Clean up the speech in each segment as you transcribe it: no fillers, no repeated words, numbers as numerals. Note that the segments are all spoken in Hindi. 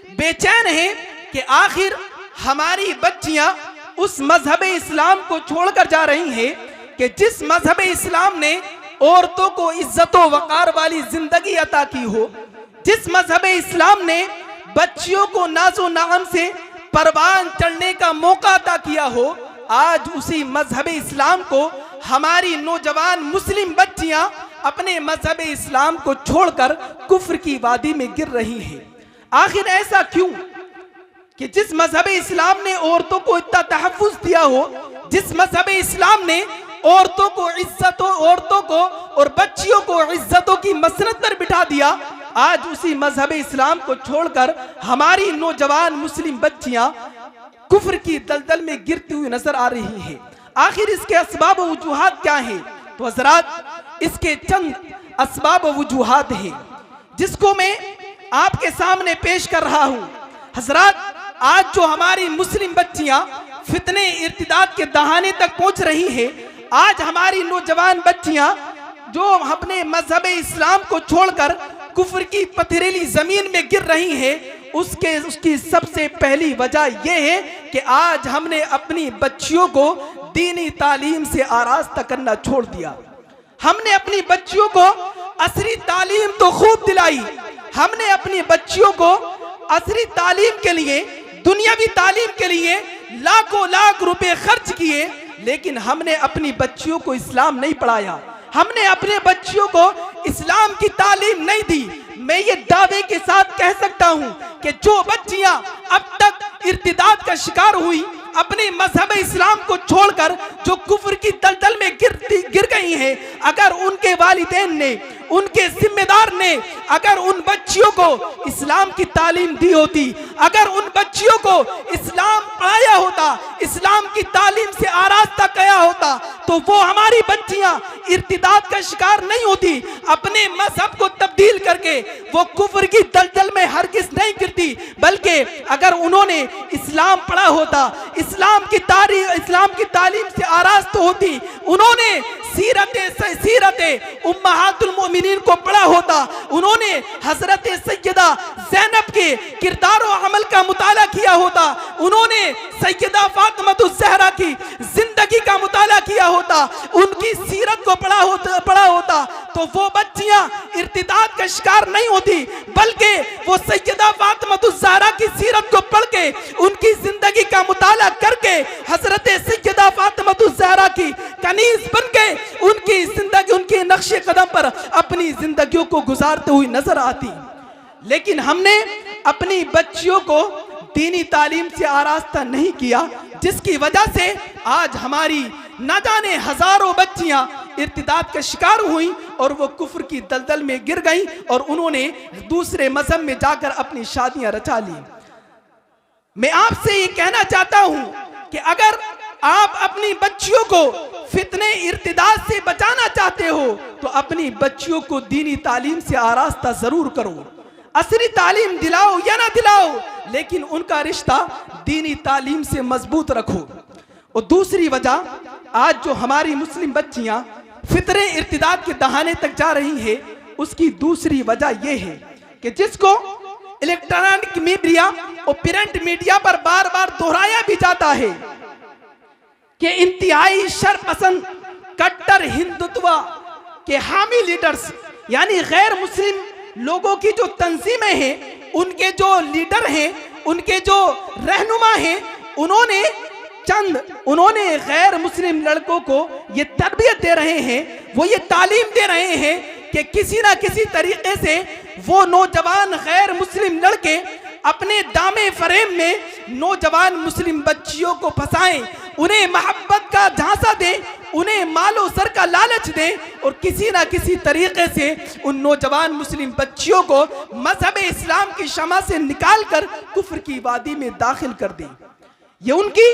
बेचैन हैं कि आखिर हमारी बच्चियां उस मजहब इस्लाम को छोड़कर जा रही हैं कि जिस मजहब इस्लाम ने औरतों को इज्जत व वकार वाली जिंदगी अता की हो, जिस मजहब इस्लाम ने बच्चियों को नाजो नाम से परवान चढ़ने का मौका अता किया हो, आज उसी मजहब इस्लाम को हमारी नौजवान मुस्लिम बच्चियां अपने मजहब इस्लाम को छोड़कर कुफ्र की वादी में गिर रही हैं। आखिर ऐसा क्यों कि जिस मजहब इस्लाम ने औरतों को इतना तहफ़्फ़ुज़ दिया हो, जिस मजहब इस्लाम ने औरतों को इज्जतों, औरतों को और बच्चियों को इज्जतों की मसनद पर बिठा दिया, आज उसी मजहब इस्लाम को छोड़कर हमारी नौजवान मुस्लिम बच्चियां कुफ्र की दलदल में गिरती हुई नजर आ रही हैं। आखिर इसके असबाब व वजूहात क्या हैं? तो हजरात, इसके चंद असबाब व वजूहात हैं जिसको मैं आपके सामने पेश कर रहा हूं। हजरात, आज जो हमारी मुस्लिम बच्चियां फितने इर्तिदाद के दहाने तक पहुंच रही हैं, आज हमारी नौजवान बच्चियां जो अपने मजहब इस्लाम को छोड़कर कुफ्र की पथरीली जमीन में गिर रही हैं, उसकी सबसे पहली वजह यह है कि आज हमने अपनी बच्चियों को दीनी तालीम से आरास्ता करना छोड़ दिया। हमने अपनी बच्चियों को असरी तालीम तो खूब दिलाई, हमने अपनी बच्चियों को असरी तालीम के लिए, दुनियावी तालीम के लिए लाखों लाख रुपए खर्च किए, लेकिन हमने अपनी बच्चियों को इस्लाम नहीं पढ़ाया, हमने अपने बच्चियों को इस्लाम की तालीम नहीं दी। मैं ये दावे के साथ कह सकता हूं कि जो बच्चियां अब तक इर्तिदाद का शिकार हुई, अपने मजहब इस्लाम को छोड़कर जो कुफ्र की दलदल में गिर गई हैं, अगर उनके वालिदैन ने, उनके जिम्मेदार ने अगर उन बच्चियों को इस्लाम की तालीम दी होती, अगर उन बच्चियों को इस्लाम पढ़ाया होता, इस्लाम की तालीम से आरास्ता किया होता, तो वो हमारी बच्चियां इर्तिदाद का शिकार नहीं होती, अपने मजहब को तब्दील करके वो कुफ्र की दलदल में हरगिज़ नहीं गिरती। बल्कि अगर उन्होंने इस्लाम पढ़ा होता, इस्लाम की तालीम से आरास्ता होती, उन्होंने सीरत उम्महातुल मोमिनीन को पढ़ा होता, उन्होंने हजरत सैयदा ज़ैनब के किरदार और अमल का मुताला किया होता, उन्होंने सैयदा फातिमातुज़ ज़हरा की जिंदगी का मुताला किया होता, उनकी सीरत को पढ़ा होता, तो वो बच्चियां इर्तिदाद का शिकार नहीं होती, बल्कि वो सैयदा फातिमातुज़ ज़हरा की सीरत को पढ़ के, उनकी जिंदगी का मुताला करके, हजरत सैयदा फातिमातुज़ ज़हरा की कनीज़ बन के उनकी जिंदगी, उनके नक्शे कदम पर अपनी जिंदगियों को गुजारते हुए नजर आती। लेकिन हमने अपनी बच्चियों को दीनी तालीम से आरास्ता नहीं किया, जिसकी वजह से आज हमारी न जाने हजारों बच्चियां इर्तिदाद का शिकार हुई और वो कुफ्र की दलदल में गिर गईं और उन्होंने दूसरे मजहब में जाकर अपनी शादियां रचा ली। मैं आपसे ये कहना चाहता हूं कि अगर आप अपनी बच्चियों को फितने इर्तिदाद से बचाना चाहते हो, तो अपनी बच्चियों को दीनी तालीम से आरास्ता जरूर करो, असरी तालीम दिलाओ या ना दिलाओ, लेकिन उनका रिश्ता दीनी तालीम से मजबूत रखो। और दूसरी वजह, आज जो हमारी मुस्लिम बच्चियां फितरे इर्तिदाद के दहाने तक जा रही है, उसकी दूसरी वजह यह है कि जिसको इलेक्ट्रॉनिक मीडिया और प्रिंट मीडिया पर बार बार दोहराया भी जाता है कि इंतहाई शरपसंद कट्टर हिंदुत्व के हामी लीडर्स, यानी गैर मुस्लिम लोगों की जो तंजीमें हैं, उनके जो लीडर हैं, उनके जो रहनुमा हैं, उन्होंने गैर मुस्लिम लड़कों को ये तरबियत दे रहे हैं, वो ये तालीम दे रहे हैं कि किसी ना किसी तरीके से वो नौजवान गैर मुस्लिम लड़के अपने दामे फरेम में नौजवान मुस्लिम बच्चियों को फंसाएं, उन्हें मोहब्बत का झांसा दें, उन्हें मालो सर का लालच दें और किसी ना किसी तरीके से उन नौजवान मुस्लिम बच्चियों को मजहब इस्लाम की शमा से निकालकर कुफ्र की वादी में दाखिल कर दें। ये उनकी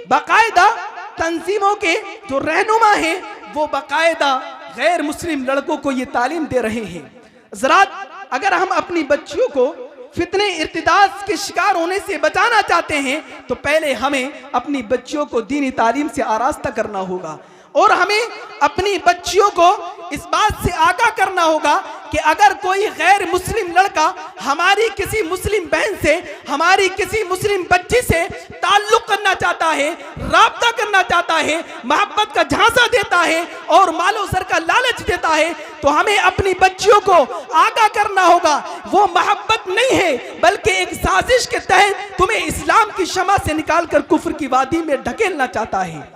बाकायदा तंजीमों के जो रहनुमा हैं, वो बाकायदा गैर मुस्लिम लड़कों को ये तालीम दे रहे हैं। ज़रात, अगर हम अपनी बच्चियों को फितने इर्तिदाद के शिकार होने से बचाना चाहते हैं, तो पहले हमें अपनी बच्चियों को दीनी तालीम से आरास्ता करना होगा और हमें अपनी बच्चियों को इस बात से आगाह करना होगा कि अगर कोई गैर मुस्लिम लड़का हमारी किसी मुस्लिम बहन से, हमारी किसी मुस्लिम बच्ची से ताल्लुक करना चाहता है, राब्ता करना चाहता है, मोहब्बत का झांसा देता है और मालो सर का लालच देता है, तो हमें अपनी बच्चियों को आगाह करना होगा वो मोहब्बत नहीं है, बल्कि एक साजिश के तहत तुम्हें इस्लाम की शमा से निकालकर कुफ्र की वादी में ढकेलना चाहता है।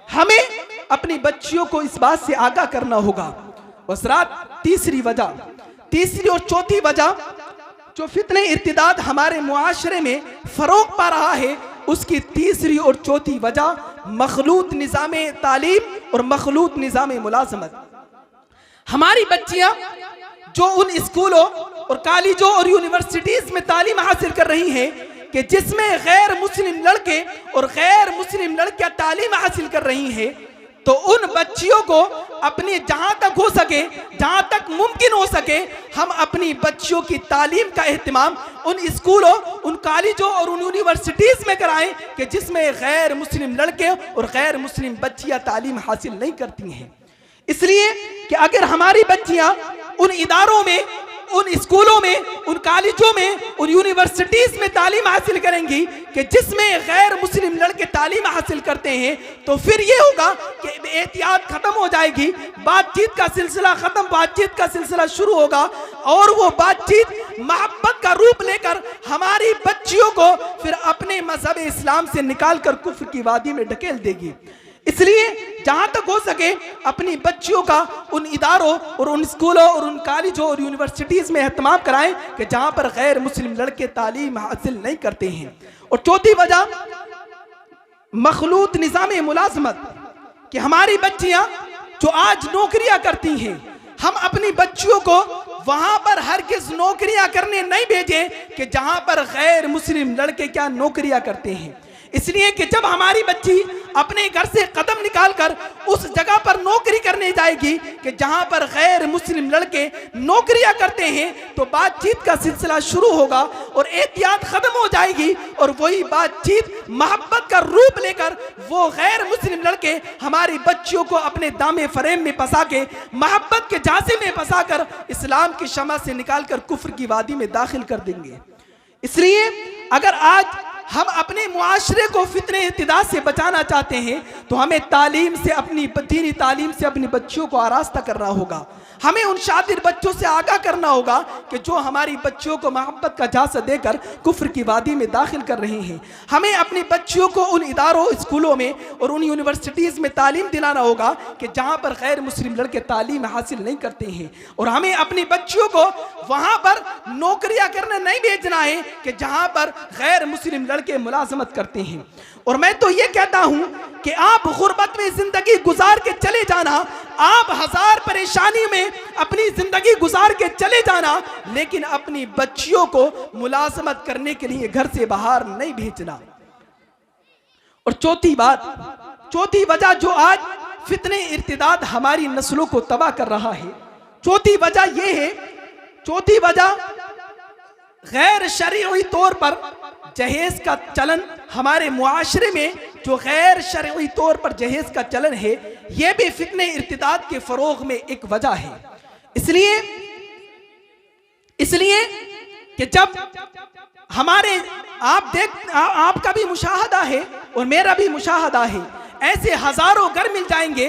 हमें अपनी बच्चियों को इस बात से आगाह करना होगा। वसरात तीसरी और चौथी वजह जो फितने इर्तिदाद हमारे मुआशरे में फरोग पा रहा है, उसकी तीसरी और चौथी वजह मखलूत निज़ाम तालीम और मखलूत निज़ाम मुलाजमत। हमारी बच्चियां जो उन स्कूलों और कॉलेजों और यूनिवर्सिटीज में तालीम हासिल कर रही हैं कि जिसमें गैर मुस्लिम लड़के और गैर मुस्लिम लड़कियां तालीम हासिल कर रही हैं, तो उन बच्चियों को अपनी जहां तक हो सके, जहां तक मुमकिन हो सके, हम अपनी बच्चियों की तालीम का एहतमाम उन स्कूलों, उन कॉलेजों और उन यूनिवर्सिटीज में कराएं कि जिसमें गैर मुस्लिम लड़के और गैर मुस्लिम बच्चियां तालीम हासिल नहीं करती हैं। इसलिए कि अगर हमारी बच्चियां उन इदारों में, उन स्कूलों में, उन कॉलेजों में, उन यूनिवर्सिटीज में तालीम हासिल करेंगी कि जिसमें गैर मुस्लिम लड़के तालीम हासिल करते हैं, तो फिर ये होगा कि एहतियात खत्म हो जाएगी, बातचीत का सिलसिला खत्म, बातचीत का सिलसिला शुरू होगा और वो बातचीत मोहब्बत का रूप लेकर हमारी बच्चियों को फिर अपने मजहब इस्लाम से निकालकर कुफ्र की वादी में ढकेल देगी। इसलिए जहां तक हो सके अपनी बच्चियों का उन इदारों और उन स्कूलों और उन कॉलेजों और यूनिवर्सिटीज में एहतमाम कराएं कि जहां पर गैर मुस्लिम लड़के तालीम हासिल नहीं करते हैं। और चौथी वजह मखलूत निज़ाम मुलाजमत, कि हमारी बच्चियां जो आज नौकरियां करती हैं, हम अपनी बच्चियों को वहां पर हरगिज़ नौकरियां करने नहीं भेजें कि जहां पर गैर मुस्लिम लड़के क्या नौकरियां करते हैं। इसलिए कि जब हमारी बच्ची अपने घर से कदम निकालकर उस जगह पर नौकरी करने जाएगी कि जहां पर गैर मुस्लिम लड़के नौकरियां करते हैं, तो बातचीत का सिलसिला शुरू होगा और एहतियात खत्म हो जाएगी और वही बातचीत मोहब्बत का रूप लेकर वो गैर मुस्लिम लड़के हमारी बच्चियों को अपने दामे फरेम में फंसा के, मोहब्बत के झांसे में फंसा कर इस्लाम की शमा से निकालकर कुफ्र की वादी में दाखिल कर देंगे। इसलिए अगर आज हम अपने मुआशरे को फितने इर्तिदाद से बचाना चाहते हैं, तो हमें तालीम से, अपनी दीनी तालीम से अपनी बच्चियों को आरास्ता करना होगा। हमें उन शातिर बच्चों से आगाह करना होगा कि जो हमारी बच्चियों को मोहब्बत का झांसा देकर कुफ्र की वादी में दाखिल कर रहे हैं। हमें अपनी बच्चियों को उन इदारों, स्कूलों में और उन यूनिवर्सिटीज़ में तालीम दिलाना होगा कि जहाँ पर गैर मुस्लिम लड़के तालीम हासिल नहीं करते हैं, और हमें अपनी बच्चियों को वहाँ पर नौकरियाँ करने नहीं भेजना है कि जहाँ पर गैर मुस्लिम लड़के मुलाजमत करते हैं। और मैं तो ये कहता हूँ कि आप गुर्बत में ज़िंदगी गुजार के चले जाना, आप हजार परेशानी में अपनी ज़िंदगी गुजार के चले जाना, लेकिन अपनी बच्चियों को मुलाजमत करने के लिए घर से बाहर नहीं भेजना। और चौथी वजह जो आज फितने इर्तिदाद हमारी नस्लों को तबाह कर रहा है, चौथी वजह यह है, चौथी वजह गैर शरई तौर पर जहेज का चलन, हमारे मुआशरे में जो गैर शरई तौर पर जहेज का चलन है, यह भी फितने इर्तिदाद के फरोग में एक वजह है। इसलिए कि जब हमारे आपका भी मुशाहदा है और मेरा भी मुशाहदा है, ऐसे हजारों घर मिल जाएंगे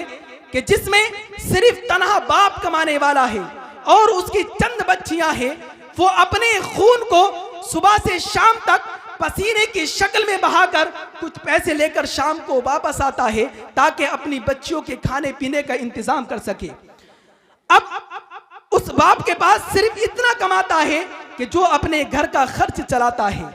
कि जिसमें सिर्फ तन्हा बाप कमाने वाला है और उसकी चंद बच्चियां हैं, वो अपने खून को सुबह से शाम तक पसीने की शक्ल में बहाकर कुछ पैसे लेकर शाम को वापस आता है ताकि अपनी बच्चियों के खाने पीने का इंतजाम कर सके। अब उस बाप के पास सिर्फ इतना कमाता है कि जो अपने घर का खर्च चलाता है।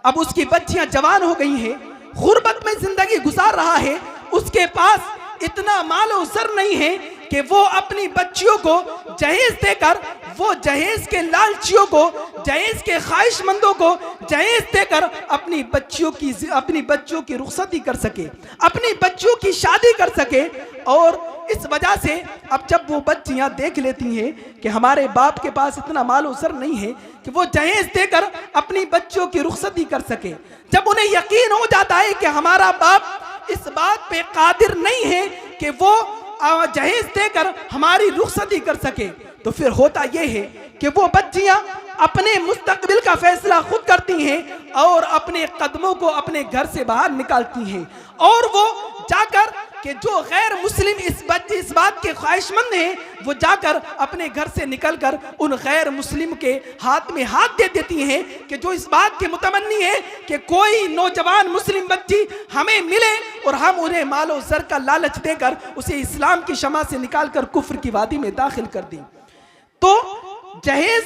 अब उसकी बच्चियां जवान हो गई हैं, गुर्बत में जिंदगी गुजार रहा है, उसके पास इतना मालो सर नहीं है कि वो अपनी बच्चियों को जहेज देकर, वो जहेज के लालचियों को, जहेज के ख्वाहिशमंदों को जहेज देकर अपनी बच्चियों की रुखसती कर सके, अपनी बच्चियों की शादी कर सके। और इस वजह से अब जब वो बच्चियां देख लेती हैं कि हमारे बाप के पास इतना मालो सर नहीं है कि वो जहेज देकर अपनी बच्चियों की रुखसती कर सके, जब उन्हें यकीन हो जाता है कि हमारा बाप इस बात पे कादिर नहीं है कि वो जहेज देकर हमारी रुखसती कर सके, तो फिर होता यह है कि वो बच्चियां अपने मुस्तकबिल का फैसला खुद करती हैं और अपने कदमों को अपने घर से बाहर निकालती हैं, और वो जाकर कि जो गैर मुस्लिम इस बात के ख्वाहिशमंद हैं वो जाकर अपने घर से निकलकर उन गैर मुस्लिम के हाथ में हाथ दे देती हैं कि जो इस बात के मुतमन्नी है कि कोई नौजवान मुस्लिम बच्ची हमें मिले और हम उन्हें मालो ज़र का लालच देकर उसे इस्लाम की शमा से निकालकर कुफ्र की वादी में दाखिल कर दी। तो जहेज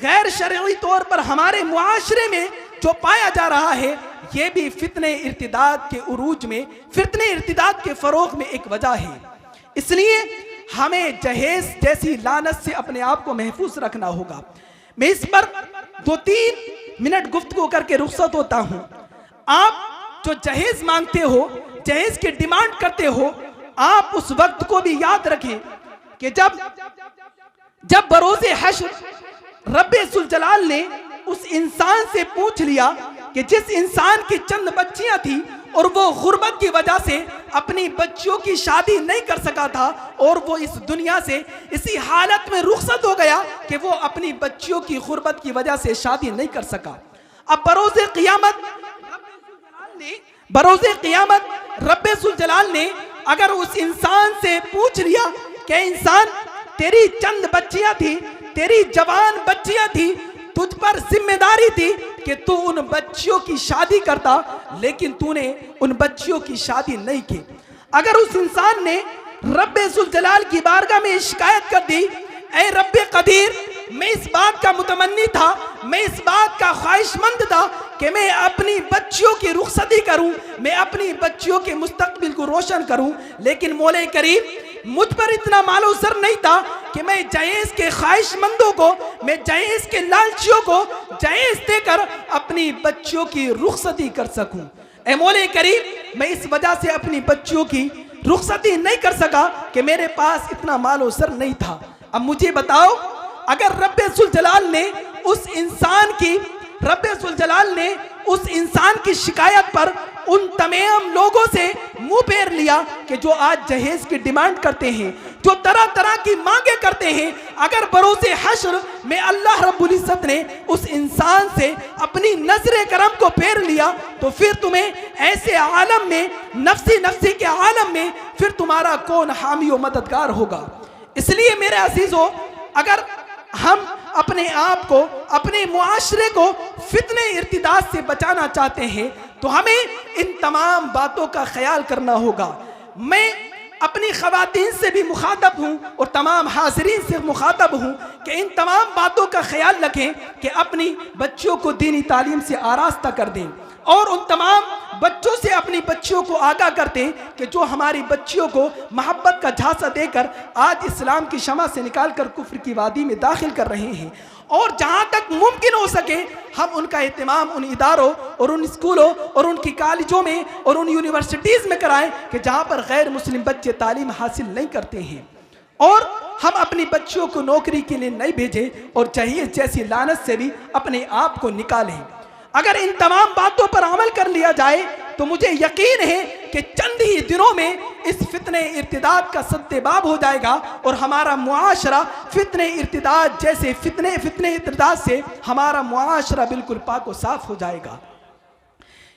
गैर शरई तौर पर हमारे मुआशरे में जो पाया जा रहा है, ये भी फितने इर्तिदाद के उरूज में, फितने इर्तिदाद के फरोग में एक वजह है। इसलिए हमें जहेज जैसी लानत से अपने आप को महफूज रखना होगा। मैं इस पर 2-3 मिनट गुफ्तगू करके रुखसत होता हूं। आप जो जहेज मांगते हो, जहेज की डिमांड करते हो, आप उस वक्त को भी याद रखें कि जब बरोज़े हश्र रब्बे जुल जलाल ने उस इंसान से पूछ लिया कि जिस इंसान की चंद बच्चियां थी और वो गुर्बत की वजह से अपनी बच्चियों की शादी नहीं कर सका था और वो इस दुनिया से इसी हालत में रुखसत हो गया कि वो अपनी बच्चियों की गुर्बत की वजह से शादी नहीं कर सका। अब बरोज़े क़ियामत रब्बे जुल जलाल ने अगर उस इंसान से पूछ लिया कि इंसान, तेरी चंद बच्चियां थी, तेरी जवान बच्चियां थी, तुझ पर जिम्मेदारी थी कि तू उन बच्चियों की शादी करता, लेकिन तूने उन बच्चियों की शादी नहीं की। अगर उस इंसान ने रब्बे जुल जलाल की बारगाह में शिकायत कर दी, ऐ रब्बे कदीर, मैं इस बात का मुतमन्नी था, मैं इस बात का ख्वाहिशमंद था कि मैं अपनी बच्चियों की रुखसती करूं, मैं अपनी बच्चियों के मुस्तकबिल को रोशन करूं, लेकिन मौला करीम मुझ पर इतना मालो ज़र नहीं था कि मैं जहेज के ख्वाहिशमंदों को, मैं जहेज के लालचियों को जहेज देकर अपनी बच्चियों की रुखसती कर सकूं। ऐ मौला करीम, मैं इस वजह से अपनी बच्चियों की रुखसती नहीं कर सका कि मेरे पास इतना मालो ज़र नहीं था। अब मुझे बताओ, अगर रब्बे जुल जलाल ने उस इंसान की शिकायत पर उन तमाम लोगों से मुंह फेर लिया कि जो आज जहेज की डिमांड करते हैं, जो तरह तरह की मांगे करते हैं, अगर बरोज़े हश्र में अल्लाह रब्बुल इज़्ज़त ने उस इंसान से अपनी नजर करम को फेर लिया, तो फिर तुम्हें ऐसे आलम में, नफ्सी के आलम में, फिर तुम्हारा कौन हामी और मददगार होगा। इसलिए मेरे अजीजों, अगर हम अपने आप को, अपने मुआशरे को फितने इर्तिदाद से बचाना चाहते हैं तो हमें इन तमाम बातों का ख्याल करना होगा। मैं अपनी ख़वातीन से भी मुखातब हूँ और तमाम हाज़रीन से मुखातब हूँ कि इन तमाम बातों का ख्याल रखें कि अपनी बच्चियों को दीनी तालीम से आरास्ता कर दें और उन तमाम बच्चों से अपनी बच्चियों को आगाह करते हैं कि जो हमारी बच्चियों को मोहब्बत का झांसा देकर आज इस्लाम की शमा से निकालकर कुफ्र की वादी में दाखिल कर रहे हैं, और जहाँ तक मुमकिन हो सके हम उनका एहतमाम उन इदारों और उन स्कूलों और उनकी कॉलेजों में और उन यूनिवर्सिटीज़ में कराएं कि जहाँ पर गैर मुस्लिम बच्चे तालीम हासिल नहीं करते हैं, और हम अपनी बच्चियों को नौकरी के लिए नहीं भेजें और जहेज जैसी लानत से भी अपने आप को निकालें। अगर इन तमाम बातों पर अमल कर लिया जाए तो मुझे यकीन है कि चंद ही दिनों में इस फितने इर्तिदाद का सद्देबाब हो जाएगा और हमारा मुआशरा फितने इर्तिदाद जैसे फितने इर्तिदाद से हमारा मुआशरा बिल्कुल पाक व साफ हो जाएगा।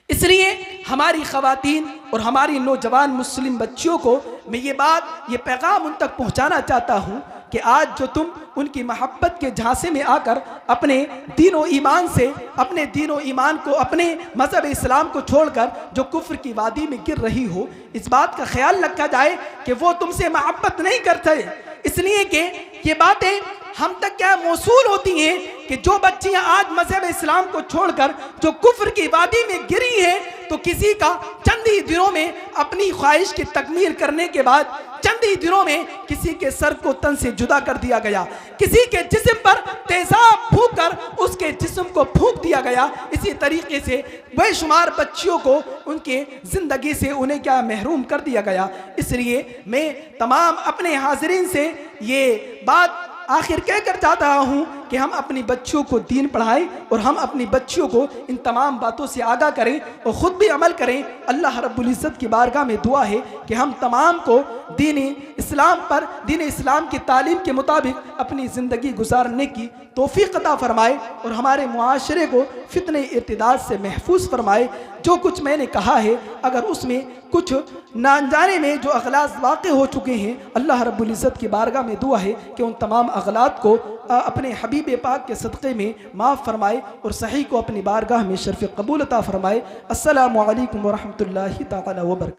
इसलिए हमारी ख़वातीन और हमारी नौजवान मुस्लिम बच्चियों को मैं ये पैगाम उन तक पहुँचाना चाहता हूँ कि आज जो तुम उनकी मोहब्बत के झांसे में आकर अपने दीन व ईमान से, अपने दीन व ईमान को, अपने मज़हब इस्लाम को छोड़कर जो कुफ्र की वादी में गिर रही हो, इस बात का ख्याल रखा जाए कि वो तुमसे मोहब्बत नहीं करते, इसलिए कि ये बातें हम तक क्या मौसूल होती हैं कि जो बच्चियां आज मज़हब इस्लाम को छोड़कर जो कुफ्र की वादी में गिरी हैं, तो किसी का चंद ही दिनों में अपनी ख्वाहिश की तकमील करने के बाद चंद ही दिनों में किसी के सर को तन से जुदा कर दिया गया, किसी के जिस्म पर तेजाब फूंक कर उसके जिस्म को फूंक दिया गया। इसी तरीके से बेशुमार बच्चियों को उनके ज़िंदगी से उन्हें क्या महरूम कर दिया गया। इसलिए मैं तमाम अपने हाज़रीन से ये बात आखिर कहकर चाहता हूँ कि हम अपनी बच्चियों को दीन पढ़ाएं और हम अपनी बच्चियों को इन तमाम बातों से आगाह करें और ख़ुद भी अमल करें। अल्लाह रब्बुल इज़्ज़त की बारगाह में दुआ है कि हम तमाम को दीन इस्लाम की तालीम के मुताबिक अपनी ज़िंदगी गुजारने की तौफीक अता फरमाए और हमारे मुआशरे को फितने इर्तिदाद से महफूज फरमाए। जो कुछ मैंने कहा है अगर उसमें कुछ ना अनजाने में जो अगलात वाक़ हो चुके हैं, अल्लाह रब्बुल इज़्ज़त की बारगाह में दुआ है कि उन तमाम अगलात को अपने हबीब पाक के सदक़े में माफ़ फरमाए और सही को अपनी बारगाह में शर्फ़ कबूल अता फरमाए। अस्सलामु अलैकुम व रहमतुल्लाहि तआला व बरकातहू।